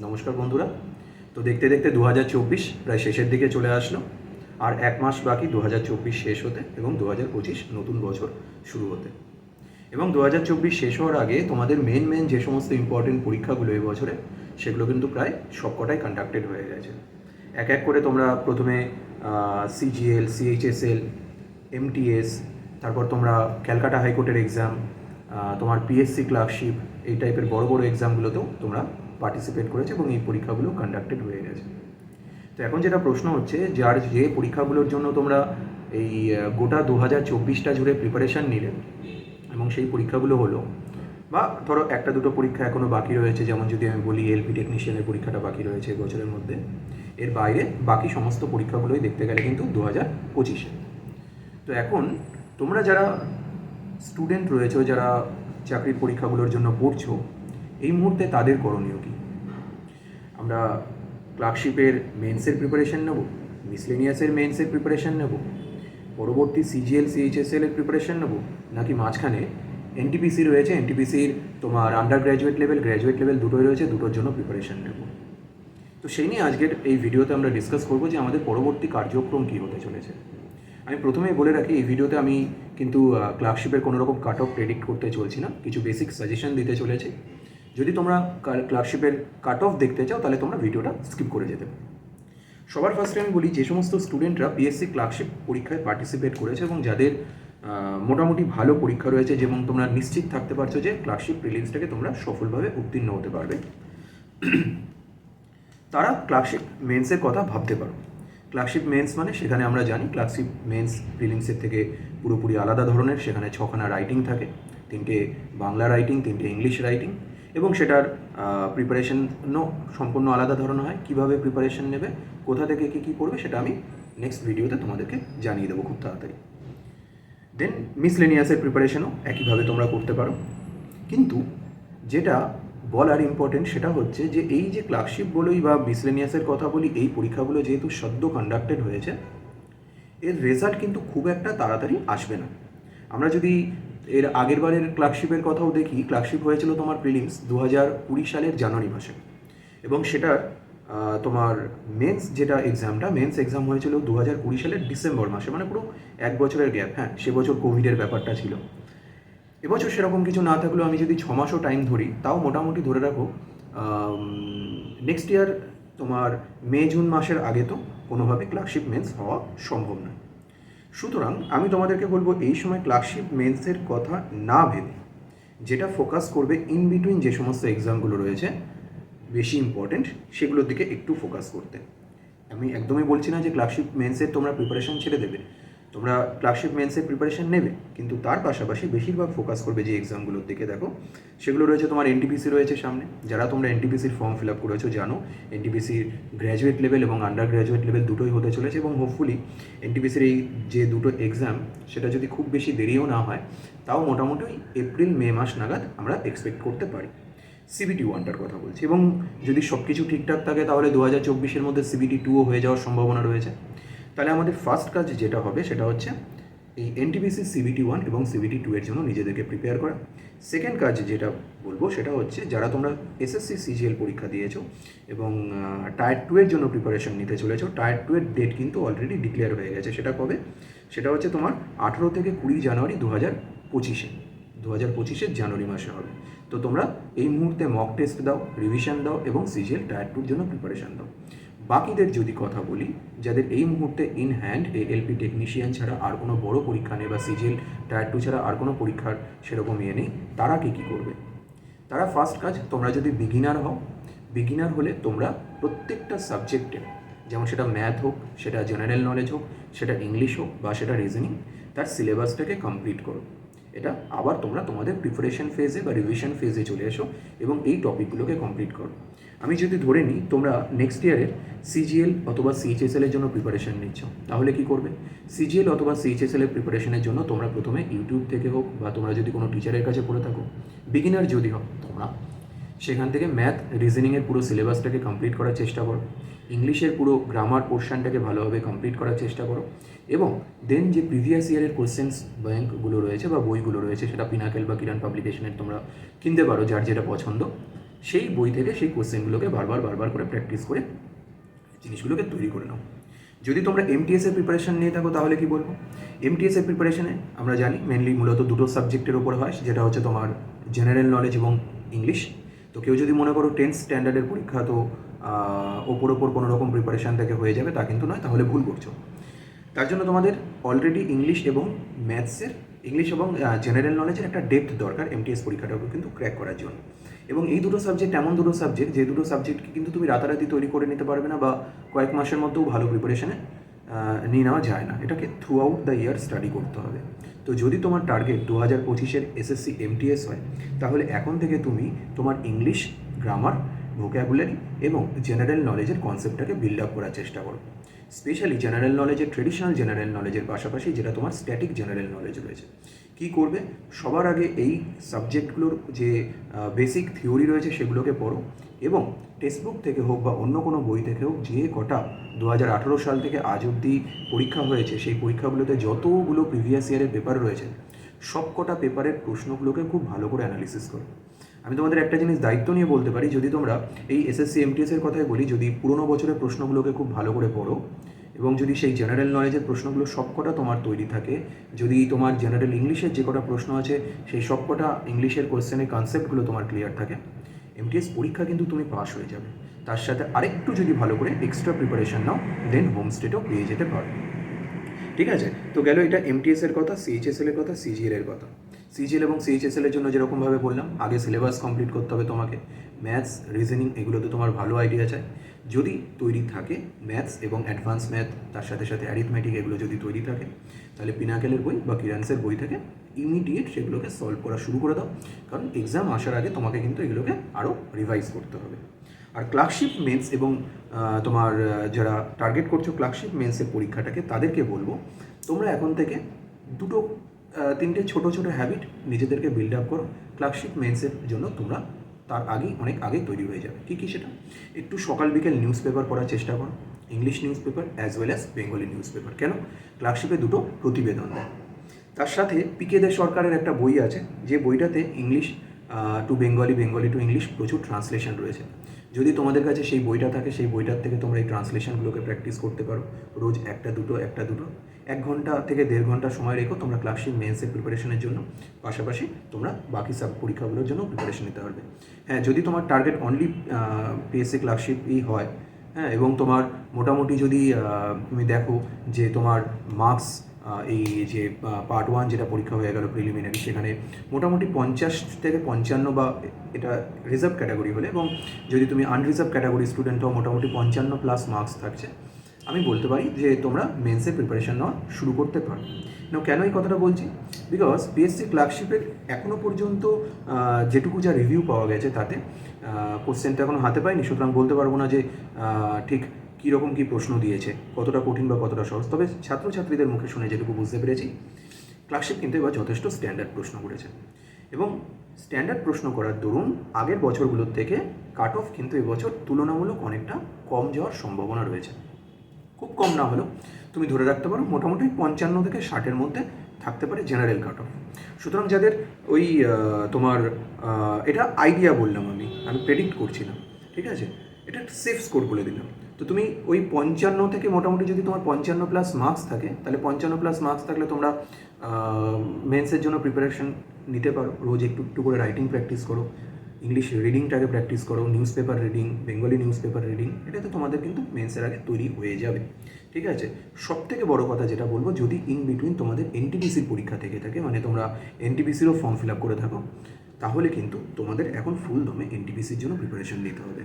নমস্কার বন্ধুরা। তো দেখতে দেখতে 2024 প্রায় শেষের দিকে চলে আসলো। আর এক মাস বাকি 2024 শেষ হতে এবং 2025 নতুন বছর শুরু হতে। এবং 2024 শেষ হওয়ার আগে তোমাদের মেন যে সমস্ত ইম্পর্টেন্ট পরীক্ষাগুলো এই বছরে, সেগুলো কিন্তু প্রায় সবকটাই কন্ডাক্টেড হয়ে গেছে। এক এক করে তোমরা প্রথমে সিজিএল, সিএইচএসএল, এমটিএস, তারপর তোমরা ক্যালকাটা হাইকোর্টের এক্সাম, তোমার পিএসসি ক্লার্কশিপ, এই টাইপের বড় বড় এক্সামগুলোতেও তোমরা পার্টিসিপেট করেছে এবং এই পরীক্ষাগুলো কন্ডাক্টেড হয়ে গেছে। তো এখন যেটা প্রশ্ন হচ্ছে, যার যে পরীক্ষাগুলোর জন্য তোমরা এই গোটা 2024টা জুড়ে প্রিপারেশান নিলে এবং সেই পরীক্ষাগুলো হলো, বা ধরো একটা দুটো পরীক্ষা এখনও বাকি রয়েছে, যেমন যদি আমি বলি এলপি টেকনিশিয়ানের পরীক্ষাটা বাকি রয়েছে বছরের মধ্যে, এর বাইরে বাকি সমস্ত পরীক্ষাগুলোই দেখতে গেলে কিন্তু 2025-এ। তো এখন তোমরা যারা স্টুডেন্ট রয়েছে, যারা চাকরির পরীক্ষাগুলোর জন্য পড়ছো, এই মুহূর্তে তাদের করণীয় কী? আমরা ক্লার্কশিপের মেন্সের প্রিপারেশান নেব, মিসলেনিয়াসের মেন্সের প্রিপারেশান নেব, পরবর্তী সিজিএল সিএইচএসএল এর প্রিপারেশান নেব, নাকি মাঝখানে এনটিপিসি রয়েছে, এনটিপিসির তোমার আন্ডার গ্র্যাজুয়েট লেভেল দুটোই রয়েছে, দুটোর জন্য প্রিপারেশান নেব? তো সেই নিয়ে আজকের এই ভিডিওতে আমরা ডিসকাস করবো যে আমাদের পরবর্তী কার্যক্রম কী হতে চলেছে। আমি প্রথমেই বলে রাখি, এই ভিডিওতে আমি কিন্তু ক্লার্কশিপের কোনো রকম কাট অফ প্রেডিক্ট করতে চলছি না, কিছু বেসিক সাজেশন দিতে চলেছি। যদি তোমরা ক্লার্কশিপের কাট অফ দেখতে চাও তাহলে তোমরা ভিডিওটা স্কিপ করে যেতে পারো। সবার ফার্স্টে আমি বলি, যে সমস্ত স্টুডেন্টরা পিএসসি ক্লার্কশিপ পরীক্ষায় পার্টিসিপেট করেছে এবং যাদের মোটামুটি ভালো পরীক্ষা রয়েছে, যেমন তোমরা নিশ্চিত থাকতে পারছো যে ক্লার্কশিপ প্রিলিমসটাকে তোমরা সফলভাবে উত্তীর্ণ হতে পারবে, তারা ক্লার্কশিপ মেন্সের কথা ভাবতে পারো। ক্লার্কশিপ মেন্স মানে, সেখানে আমরা জানি ক্লার্কশিপ মেন্স প্রিলিমসের থেকে পুরোপুরি আলাদা ধরনের। সেখানে 6খানা রাইটিং থাকে, 3টে বাংলা রাইটিং, 3টে ইংলিশ রাইটিং, এবং সেটার প্রিপারেশনও সম্পূর্ণ আলাদা ধরনের হয়। কীভাবে প্রিপারেশন নেবে, কোথা থেকে কী পড়বে, সেটা আমি নেক্সট ভিডিওতে তোমাদেরকে জানিয়ে দেবো খুব তাড়াতাড়ি। দেন মিসলেনিয়াসের প্রিপারেশনও একইভাবে তোমরা করতে পারো। কিন্তু যেটা বলার ইম্পর্টেন্ট সেটা হচ্ছে যে এই যে ক্লার্কশিপ বলি বা মিসলেনিয়াসের কথা বলি, এই পরীক্ষাগুলো যেহেতু সদ্য কন্ডাক্টেড হয়েছে, এর রেজাল্ট কিন্তু খুব একটা তাড়াতাড়ি আসবে না। আমরা যদি এর আগের বারের ক্লার্কশিপের কথাও দেখি, ক্লার্কশিপ হয়েছিল তোমার প্রিলিমস 2020 সালের জানুয়ারি মাসে, এবং সেটার তোমার মেন্স যেটা এক্সামটা, মেন্স এক্সাম হয়েছিল 2020 সালের ডিসেম্বর মাসে, মানে পুরো এক বছরের গ্যাপ। হ্যাঁ, সে বছর কোভিডের ব্যাপারটা ছিল। এবছর সেরকম কিছু না থাকলেও আমি যদি 6 মাসও টাইম ধরি, তাও মোটামুটি ধরে রাখো নেক্সট ইয়ার তোমার মে জুন মাসের আগে তো কোনোভাবে ক্লার্কশিপ মেন্স হওয়া সম্ভব নয়। সুতরাং আমি তোমাদেরকে বলবো, এই সময় ক্লার্কশিপ মেন্সের কথা না ভেবে যেটা ফোকাস করবে ইন বিটুইন যে সমস্ত এক্সামগুলো রয়েছে বেশি ইম্পর্টেন্ট, সেগুলোর দিকে একটু ফোকাস করতে। আমি একদমই বলছি না যে ক্লার্কশিপ মেন্সের তোমরা প্রিপারেশন ছেড়ে দেবে, তোমরা ক্লার্কশিপ মেন্সের প্রিপারেশন নেবে, কিন্তু তার পাশাপাশি বেশিরভাগ ফোকাস করবে যে এক্সামগুলোর দিকে। দেখো, সেগুলো রয়েছে তোমার এনটিপিসি রয়েছে সামনে। যারা তোমরা এনটিপিসির ফর্ম ফিল আপ করেছো জানো, এনটিপিসির গ্র্যাজুয়েট লেভেল এবং আন্ডার গ্র্যাজুয়েট লেভেল দুটোই হতে চলেছে, এবং হোপফুলি এনটিপিসির এই যে দুটো এক্সাম, সেটা যদি খুব বেশি দেরিও না হয়, তাও মোটামুটি এপ্রিল মে মাস নাগাদ আমরা এক্সপেক্ট করতে পারি। সিবিটি 1টার কথা বলছি, এবং যদি সব কিছু ঠিকঠাক থাকে তাহলে 2024-এর মধ্যে সিবিটি 2ও হয়ে যাওয়ার সম্ভাবনা রয়েছে। তাহলে আমাদের ফার্স্ট কাজ যেটা হবে সেটা হচ্ছে এই এনটিপিসি সিবিটি 1 এবং সিবিটি 2 এর জন্য নিজেদেরকে প্রিপেয়ার করা। সেকেন্ড কাজ যেটা বলবো সেটা হচ্ছে, যারা তোমরা এসএসসি সিজিএল পরীক্ষা দিয়েছো এবং টায়ার 2 এর জন্য প্রিপারেশন নিতে চলেছো, টায়ার 2 এর ডেট কিন্তু অলরেডি ডিক্লেয়ার হয়ে গেছে। সেটা কবে? সেটা হচ্ছে তোমার 18 থেকে 20 জানুয়ারি 2025-এর জানুয়ারি মাসে হবে। তো তোমরা এই মুহূর্তে মক টেস্ট দাও, রিভিশন দাও এবং সিজিএল টায়ার 2 এর জন্য প্রিপারেশন দাও। বাকিদের যদি কথা বলি, যাদের এই মুহূর্তে ইন হ্যান্ড এলপি টেকনিশিয়ান ছাড়া আর কোনো বড় পরীক্ষা নেই, বা সিজিএল টায়ার 2 ছাড়া আর কোনো পরীক্ষার সেরকম নেই, তারা কী করবে? তারা ফার্স্ট কাজ, তোমরা যদি বিগিনার হও, বিগিনার হলে তোমরা প্রত্যেকটা সাবজেক্টে, যেমন সেটা ম্যাথ হোক, সেটা জেনারেল নলেজ হোক, সেটা ইংলিশ হোক, বা সেটা রিজনিং, তার সিলেবাসটাকে কমপ্লিট করো। এটা আবার তোমরা তোমাদের প্রিপারেশন ফেজে বা রিভিশন ফেজে চলে এসো এবং এই টপিকগুলোকে কমপ্লিট করো। আমি যদি ধরে নিই তোমরা নেক্সট ইয়ারের সিজিএল অথবা সিএইচএসএল এর জন্য প্রিপারেশন নিচ্ছ, তাহলে কি করবে? সিজিএল অথবা সিএইচএসএল এর প্রিপারেশনের জন্য তোমরা প্রথমে ইউটিউব থেকে হোক, বা তোমরা যদি কোনো টিচারের কাছে পড়ে থাকো, বিগিনার যদি হোক, তোমরা সেখান থেকে ম্যাথ রিজনিংয়ের পুরো সিলেবাসটাকে কমপ্লিট করার চেষ্টা করো, ইংলিশের পুরো গ্রামার পোর্শনটাকে ভালোভাবে কমপ্লিট করার চেষ্টা করো, এবং দেন যে প্রিভিয়াস ইয়ারের কোশ্চেন্স ব্যাঙ্কগুলো রয়েছে বা বইগুলো রয়েছে, সেটা পিনাকেল বা কিরান পাবলিকেশনের তোমরা কিনতে পারো, যার যেটা পছন্দ, সেই বই থেকে সেই কোশ্চেনগুলোকে বারবার করে প্র্যাকটিস করে জিনিসগুলোকে তৈরি করে নাও। যদি তোমরা এমটিএসের প্রিপারেশন নিয়ে থাকো তাহলে কি বলবো, এমটিএসের প্রিপারেশনে আমরা জানি মেনলি মূলত দুটো সাবজেক্টের ওপর হয়, যেটা হচ্ছে তোমার জেনারেল নলেজ এবং ইংলিশ। তো কেউ যদি মনে করো 10th স্ট্যান্ডার্ডের পরীক্ষা তো ওপর কোনো রকম প্রিপারেশান থেকে হয়ে যাবে, তা কিন্তু নয়, তাহলে ভুল করছো। তার জন্য তোমাদের অলরেডি ইংলিশ এবং ম্যাথসের, ইংলিশ এবং জেনারেল নলেজের একটা ডেপথ দরকার এমটিএস পরীক্ষাটাকে কিন্তু ক্র্যাক করার জন্য। এবং এই দুটো সাবজেক্ট এমন দুটো সাবজেক্ট, যে দুটো সাবজেক্টকে কিন্তু তুমি রাতারাতি তৈরি করে নিতে পারবে না, বা কয়েক মাসের মধ্যেও ভালো প্রিপারেশনে নিয়ে নেওয়া যায় না। এটাকে through out the year study করতে হবে। তো যদি তোমার টার্গেট 2025-এর এসএসসি এমটিএস হয়, তাহলে এখন থেকে তুমি তোমার ইংলিশ, গ্রামার, ভোক্যাবুলারি এবং জেনারেল নলেজের কনসেপ্টটাকে বিল্ড আপ করার চেষ্টা করো। স্পেশালি জেনারেল নলেজের, ট্রেডিশনাল জেনারেল নলেজের পাশাপাশি যেটা তোমার স্ট্যাটিক জেনারেল নলেজ রয়েছে, কী করবে, সবার আগে এই সাবজেক্টগুলোর যে বেসিক থিওরি রয়েছে সেগুলোকে পড়ো, এবং টেক্সটবুক থেকে হোক বা অন্য কোনো বই থেকে হোক, যে কটা 2018 সাল থেকে আজ অবধি পরীক্ষা হয়েছে, সেই পরীক্ষাগুলোতে যতগুলো প্রিভিয়াস ইয়ারের পেপার রয়েছে, সব কটা পেপারের প্রশ্নগুলোকে খুব ভালো করে অ্যানালিসিস করো। আমি তোমাদের একটা জিনিস দায়িত্ব নিয়ে বলতে পারি, যদি তোমরা এই এসএসসি এমটিএসের কথাই বলি, যদি পুরোনো বছরের প্রশ্নগুলোকে খুব ভালো করে পড়ো, এবং যদি সেই জেনারেল নলেজের প্রশ্নগুলো সবকটা তোমার তৈরি থাকে, যদি তোমার জেনারেল ইংলিশের যে কটা প্রশ্ন আছে সেই সবকটা ইংলিশের কোয়েশ্চেনের কনসেপ্টগুলো তোমার ক্লিয়ার থাকে, এমটিএস পরীক্ষা কিন্তু তুমি পাস হয়ে যাবে। তার সাথে আরেকটু যদি ভালো করে এক্সট্রা প্রিপারেশন নাও, দেন হোম স্টেটও পেয়ে যেতে পারো। ঠিক আছে, তো গেল এটা এমটিএসের কথা, সিএইচএসএল এর কথা, সিজিএল এর কথা। সিজিএল এবং সিএইচএসএল এর জন্য যেরকমভাবে বললাম, আগে সিলেবাস কমপ্লিট করতে হবে তোমাকে। ম্যাথস, রিজনিং এগুলোতে তোমার ভালো আইডিয়া চাই। যদি তৈরি থাকে ম্যাথস এবং অ্যাডভান্স ম্যাথ, তার সাথে সাথে অ্যারিথমেটিক, এগুলো যদি তৈরি থাকে, তাহলে পিনাকেলের বই বা কিরান্সের বই থেকে ইমিডিয়েট সেগুলোকে সলভ করা শুরু করে দাও, কারণ এক্সাম আসার আগে তোমাকে কিন্তু এগুলোকে আরও রিভাইজ করতে হবে। আর ক্লার্কশিপ মেন্স এবং তোমার যারা টার্গেট করছো ক্লার্কশিপ মেন্সের পরীক্ষাটাকে, তাদেরকে বলবো তোমরা এখন থেকে দুটো তিনটে ছোটো ছোটো হ্যাবিট নিজেদেরকে বিল্ড আপ করো। ক্লার্কশিপ মেন্সের জন্য তোমরা তার আগেই, অনেক আগে তৈরি হয়ে যাবে। কী সেটা, একটু সকাল বিকেল নিউজ পেপার পড়ার চেষ্টা করো, English news paper as well as Bengali news paper. কেন, ক্লার্কশিপে দুটো প্রতিবেদন দেয়। তার সাথে পিকে দে সরকারের একটা বই আছে, যে বইটাতে English to Bengali, Bengali to English প্রচুর ট্রান্সলেশন রয়েছে। যদি তোমাদের কাছে সেই বইটা থাকে, সেই বইটার থেকে তোমরা এই ট্রান্সলেশনগুলোকে প্র্যাকটিস করতে পারো। রোজ একটা দুটো 1 ঘন্টা থেকে 1.5 ঘন্টা সময় রেখো তোমরা ক্লার্কশিপ মেন্সের প্রিপারেশনের জন্য। পাশাপাশি তোমরা বাকি সব পরীক্ষাগুলোর জন্য প্রিপারেশন নিতে পারবে। হ্যাঁ, যদি তোমার টার্গেট অনলি পিএসসি ক্লার্কশিপই হয়, হ্যাঁ, এবং তোমার মোটামুটি যদি তুমি দেখো যে তোমার মার্কস, এই যে পার্ট 1 যেটা পরীক্ষা হয়ে গেল প্রিলিমিনারি, সেখানে মোটামুটি 50 থেকে 55, বা এটা রিজার্ভ ক্যাটাগরি হলে, এবং যদি তুমি আনরিজার্ভ ক্যাটাগরি স্টুডেন্ট হও মোটামুটি 55+ মার্কস থাকছে, আমি বলতে পারি যে তোমরা মেন্সের প্রিপারেশন নেওয়া শুরু করতে পারো। কেন এই কথাটা বলছি, বিকজ পিএসসি ক্লার্কশিপের এখনও পর্যন্ত যেটুকু যা রিভিউ পাওয়া গেছে, তাতে কোশ্চেনটা এখনও হাতে পাইনি, সুতরাং বলতে পারবো না যে ঠিক কীরকম কী প্রশ্ন দিয়েছে, কতটা কঠিন বা কতটা সহজ। তবে ছাত্রছাত্রীদের মুখে শুনে যেটুকু বুঝতে পেরেছি, ক্লার্কশিপ কিন্তু এবার যথেষ্ট স্ট্যান্ডার্ড প্রশ্ন করেছে, এবং স্ট্যান্ডার্ড প্রশ্ন করার দরুন আগের বছরগুলোর থেকে কাট অফ কিন্তু এবছর তুলনামূলক অনেকটা কম যাওয়ার সম্ভাবনা রয়েছে। খুব কম না হলেও তুমি ধরে রাখতে পারো মোটামুটি 55 থেকে 60-এর মধ্যে থাকতে পারে জেনারেল কাট অফ। সুতরাং যাদের ওই তোমার এটা আইডিয়া বললাম, আমি প্রেডিক্ট করছি না, ঠিক আছে, এটা সেফ স্কোর বলে দিলাম। তো তুমি ওই 55 থেকে মোটামুটি যদি তোমার 55+ মার্কস থাকে, তাহলে 55+ মার্কস থাকলে তোমরা মেন্সের জন্য প্রিপারেশন নিতে পারো। রোজ একটু একটু করে রাইটিং প্র্যাকটিস করো, ইংলিশ রিডিংটাকে প্র্যাকটিস করো, news paper reading, Bengali news paper reading, এটাতে তোমাদের কিন্তু মেন্সের আগে তৈরি হয়ে যাবে। ঠিক আছে, সবথেকে বড় কথা যেটা বলবো, যদি ইন বিটুইন তোমাদের এনটিপিসির পরীক্ষা থেকে থাকে, মানে তোমরা এনটিপিসিরও ফর্ম ফিল আপ করে থাকো, তাহলে কিন্তু তোমাদের এখন ফুল দমে এনটিপিসির জন্য প্রিপারেশন নিতে হবে।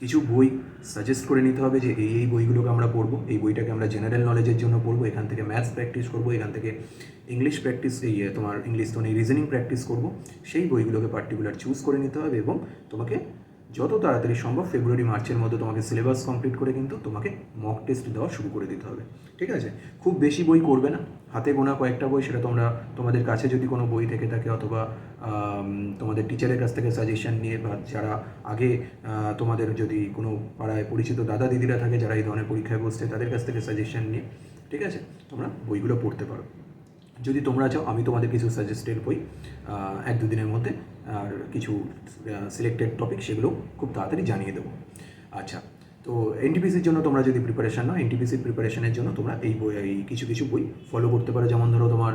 কিছু বই সাজেস্ট করে নিতে হবে যে এই বইগুলোকে আমরা পড়বো, এই বইটাকে আমরা জেনারেল নলেজের জন্য পড়বো, এখান থেকে ম্যাথস প্র্যাকটিস করবো, এখান থেকে ইংলিশ প্র্যাকটিস, তোমার ইংলিশ তো নেই, রিজনিং প্র্যাকটিস করবো। সেই বইগুলোকে পার্টিকুলার চুজ করে নিতে হবে, এবং তোমাকে যত তাড়াতাড়ি সম্ভব ফেব্রুয়ারি মার্চের মধ্যে তোমাকে সিলেবাস কমপ্লিট করে কিন্তু তোমাকে মক টেস্ট দেওয়া শুরু করে দিতে হবে। ঠিক আছে, খুব বেশি বই করবে না, হাতে গোনা কয়েকটা বই, সেটা তোমরা তোমাদের কাছে যদি কোনো বই থেকে থাকে, অথবা তোমাদের টিচারের কাছ থেকে সাজেশন নিয়ে, বা যারা আগে তোমাদের যদি কোনো পাড়ায় পরিচিত দাদা দিদিরা থাকে যারা এই ধরনের পরীক্ষায় বসছে, তাদের কাছ থেকে সাজেশন নিয়ে, ঠিক আছে, তোমরা বইগুলো পড়তে পারো। যদি তোমরা চাও, আমি তোমাদের কিছু সাজেস্টেড বই 1-2 দিনের মধ্যে আর কিছু সিলেক্টেড টপিক সেগুলো খুব তাড়াতাড়ি জানিয়ে দেবো। আচ্ছা, তো এনটিপিসির জন্য তোমরা যদি প্রিপারেশান নাও, এনটিপিসির প্রিপারেশনের জন্য তোমরা এই বই, এই কিছু কিছু বই ফলো করতে পারো। যেমন ধরো তোমার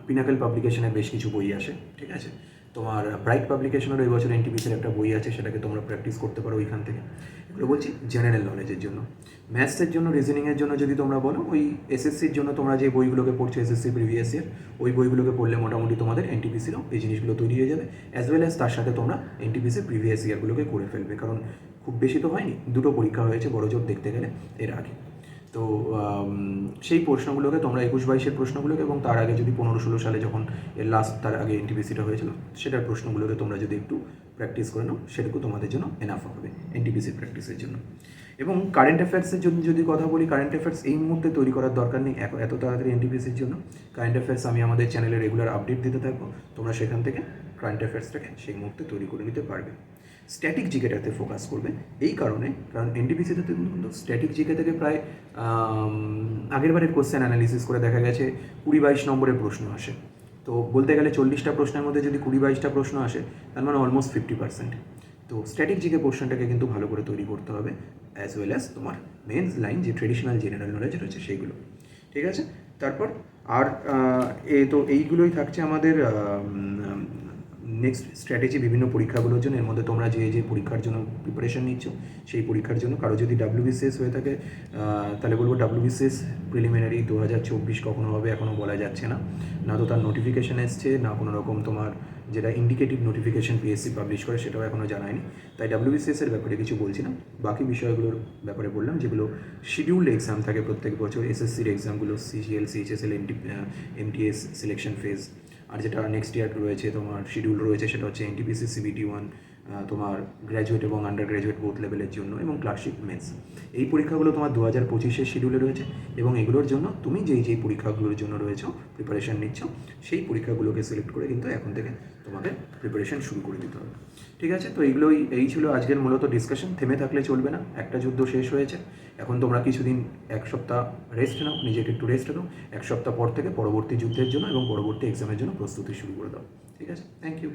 পিনাকেল পাবলিকেশনের বেশ কিছু বই আসে, ঠিক আছে। তোমার ব্রাইট পাবলিকেশনের এই বছর এনটিপিসির একটা বই আছে, সেটাকে তোমরা প্র্যাকটিস করতে পারো ওইখান থেকে। এগুলো বলছি জেনারেল নলেজের জন্য। ম্যাথসের জন্য, রিজনিংয়ের জন্য যদি তোমরা বলো, ওই এসএসসির জন্য তোমরা যে বইগুলোকে পড়ছো এসএসসি প্রিভিয়াস ইয়ার, ওই বইগুলোকে পড়লে মোটামুটি তোমাদের এনটিপিসিরও এই জিনিসগুলো তৈরি হয়ে যাবে। অ্যাজ ওয়েল অ্যাজ তার সাথে তোমরা এনটিপিসির প্রিভিয়াস ইয়ারগুলোকে করে ফেলবে, কারণ খুব বেশি তো হয়নি, দুটো পরীক্ষা হয়েছে বড় জোর দেখতে গেলে এর আগে। তো সেই প্রশ্নগুলোকে তোমরা 21-22-এর প্রশ্নগুলোকে, এবং তার আগে যদি 15-16 সালে যখন এর লাস্ট, তার আগে এনটিপিসিটা হয়েছিল, সেটার প্রশ্নগুলোকে তোমরা যদি একটু প্র্যাকটিস করে নাও, সেটুকু তোমাদের জন্য এনাফ হবে এনটিপিসির প্র্যাকটিসের জন্য। এবং কারেন্ট অ্যাফেয়ার্সের জন্য যদি কথা বলি, কারেন্ট অ্যাফেয়ার্স এই মুহূর্তে তৈরি করার দরকার নেই এত তাড়াতাড়ি এনটিপিসির জন্য। কারেন্ট অ্যাফেয়ার্স আমি আমাদের চ্যানেলে রেগুলার আপডেট দিতে থাকবো, তোমরা সেখান থেকে কারেন্ট অ্যাফেয়ার্সটাকে সেই মুহূর্তে তৈরি করে নিতে পারবে। স্ট্যাটিক জিকেটাতে ফোকাস করবে এই কারণে, কারণ এনটিপিসিতে কিন্তু স্ট্যাটিক জিকে থেকে প্রায় আগের বারের কোশ্চেন অ্যানালিসিস করে দেখা গেছে 20-22 নম্বরের প্রশ্ন আসে। তো বলতে গেলে 40টা প্রশ্নের মধ্যে যদি 20-22টা প্রশ্ন আসে, তার মানে অলমোস্ট 50%। তো স্ট্যাটিক জিকে পোর্শনটাকে কিন্তু ভালো করে তৈরি করতে হবে, অ্যাজ ওয়েল অ্যাজ তোমার মেন্স লাইন যে ট্রেডিশনাল জেনারেল নলেজ রয়েছে সেইগুলো, ঠিক আছে। তারপর আর তো এইগুলোই থাকছে আমাদের নেক্সট স্ট্র্যাটেজি বিভিন্ন পরীক্ষাগুলোর জন্য। এর মধ্যে তোমরা যে যে পরীক্ষার জন্য প্রিপারেশন নিচ্ছ, সেই পরীক্ষার জন্য কারো যদি ডাব্লিউবিসিএস হয়ে থাকে, তাহলে বলবো ডাব্লিউবিসিএস প্রিলিমিনারি 2024 কখনো হবে এখনও বলা যাচ্ছে না, না তো তার নোটিফিকেশান এসছে, না কোনো রকম তোমার যেটা ইন্ডিকেটিভ নোটিফিকেশান পিএসসি পাবলিশ করে সেটাও এখনও জানায়নি। তাই ডাব্লিউবিসিএসের ব্যাপারে কিছু বলছি না, বাকি বিষয়গুলোর ব্যাপারে বললাম যেগুলো শিডিউল্ড এক্সাম থাকে প্রত্যেক বছর, এসএসসির এক্সামগুলো, CGL, CHSL, MTS selection phase. আর যেটা নেক্সট ইয়ার রয়েছে তোমার শিডিউল রয়েছে, সেটা হচ্ছে এনটিপিসি সিবিটি 1, তোমার গ্র্যাজুয়েট এবং আন্ডার গ্র্যাজুয়েট বোথ লেভেলের জন্য, এবং ক্লার্কশিপ মেন্স। এই পরীক্ষাগুলো তোমার 2025-এর শিডিউলে রয়েছে, এবং এগুলোর জন্য তুমি যেই পরীক্ষাগুলোর জন্য রয়েছো প্রিপারেশান নিচ্ছ, সেই পরীক্ষাগুলোকে সিলেক্ট করে কিন্তু এখন থেকে তোমাদের প্রিপারেশান শুরু করে দিতে হবে, ঠিক আছে। তো এই ছিল আজকের মূলত ডিসকাশন। থেমে থাকলে চলবে না, একটা যুদ্ধ শেষ হয়েছে, এখন তোমরা কিছুদিন, এক সপ্তাহ রেস্ট নাও, নিজেকে একটু রেস্ট দাও। এক সপ্তাহ পর থেকে পরবর্তী যুদ্ধের জন্য এবং পরবর্তী এক্সামের জন্য প্রস্তুতি শুরু করে দাও, ঠিক আছে। Thank you.